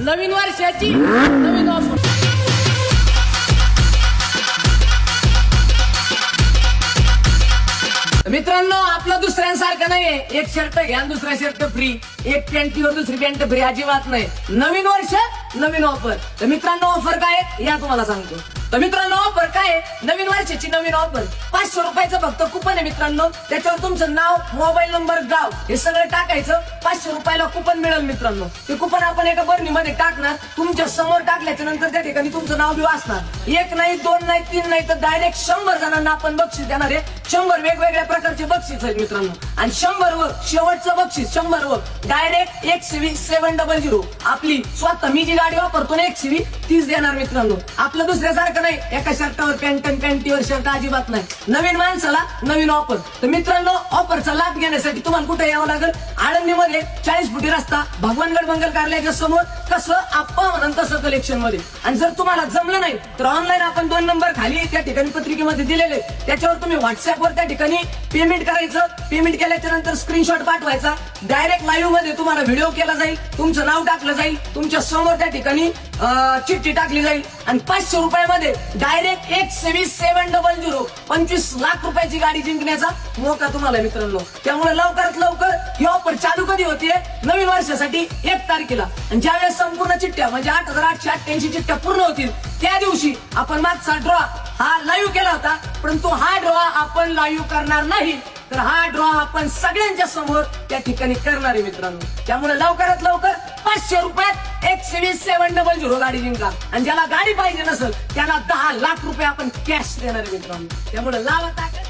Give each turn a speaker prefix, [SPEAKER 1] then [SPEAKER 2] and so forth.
[SPEAKER 1] नवीन वर्षाची नवीन ऑफर. मित्रांनो, आपलं दुसऱ्यांसारखं नाहीये एक शर्ट घ्या दुसरा शर्ट फ्री, एक पॅन्टीवर दुसरी पॅन्ट फ्री, अजिबात नाही. नवीन वर्ष नवीन ऑफर. तर मित्रांनो, ऑफर काय आहे या तुम्हाला सांगतो. तर मित्रांनो, ऑफर काय आहे? नवीन वर्षाची नवीन ऑफर. 500 रुपयाचं फक्त कुपन आहे मित्रांनो. त्याच्यावर तुमचं नाव, मोबाईल नंबर, गाव हे सगळं टाकायचं. 500 रुपयाला कुपन मिळेल मित्रांनो. ते कुपन आपण एका बरणीमध्ये टाकणार. तुमच्या समोर टाकल्याच्या नंतर त्या ठिकाणी तुमचं नाव बी वाचणार. एक नाही, दोन नाही, तीन नाही, तर डायरेक्ट 100 जणांना आपण बक्षीस देणार आहे. 100 वेगवेगळ्या प्रकारचे बक्षीस आहेत मित्रांनो. आणि 100 वर शेवटचं बक्षीस 100 वर डायरेक्ट 120-700 आपली स्वतः मी जी गाडी वापरतो ना 120 तीच देणार मित्रांनो. आपलं दुसऱ्यासारखं नाही एका शर्टावर पॅन्टीवर शर्ट, अजिबात नाही. नवीन माणसाला नवीन ऑफर. तर मित्रांनो, ऑफरचा लाभ घेण्यासाठी तुम्हाला कुठे यावं लागेल? आळंदीमध्ये 40 फुटी रस्ता, भगवानगड मंगल कार्यालयाच्या समोर. कसं आप्पा म्हणून तसं कलेक्शन मध्ये. आणि जर तुम्हाला जमलं नाही तर ऑनलाईन आपण 2 नंबर खाली त्या ठिकाणी पत्रिकेमध्ये दिलेले, त्याच्यावर तुम्ही व्हॉट्सअपवर त्या ठिकाणी पेमेंट करायचं. पेमेंट केल्याच्या नंतर स्क्रीनशॉट पाठवायचा. डायरेक्ट लाईव्ह मध्ये तुम्हाला व्हिडिओ केला जाईल, तुमचं नाव टाकलं जाईल, तुमच्या समोर त्या ठिकाणी चिठ्ठी टाकली जाईल. आणि 500 रुपयामध्ये डायरेक्ट 120-700 25 लाख रुपयाची गाडी जिंकण्याचा मौका तुम्हाला मित्रांनो. त्यामुळे लवकरात लवकर ही ऑफर चालू कधी होतीये? नवीन वर्षासाठी 1 तारखेला. आणि ज्यावेळेस संपूर्ण चिठ्ठ्या म्हणजे 8,888 चिठ्ठ्या पूर्ण होतील त्या दिवशी आपण मागचा ड्रॉ हा लाईव्ह केला होता. परंतु हा ड्रॉ आपण लाईव्ह करणार नाही, तर हा ड्रॉ आपण सगळ्यांच्या समोर त्या ठिकाणी करणार आहे मित्रांनो. त्यामुळे लवकरात लवकर 500 रुपयात 120-700 गाडी जिंका. आणि ज्याला गाडी पाहिजे नसेल त्याला 10 लाख रुपये आपण कॅश देणार आहे मित्रांनो. त्यामुळे लावा ताकद.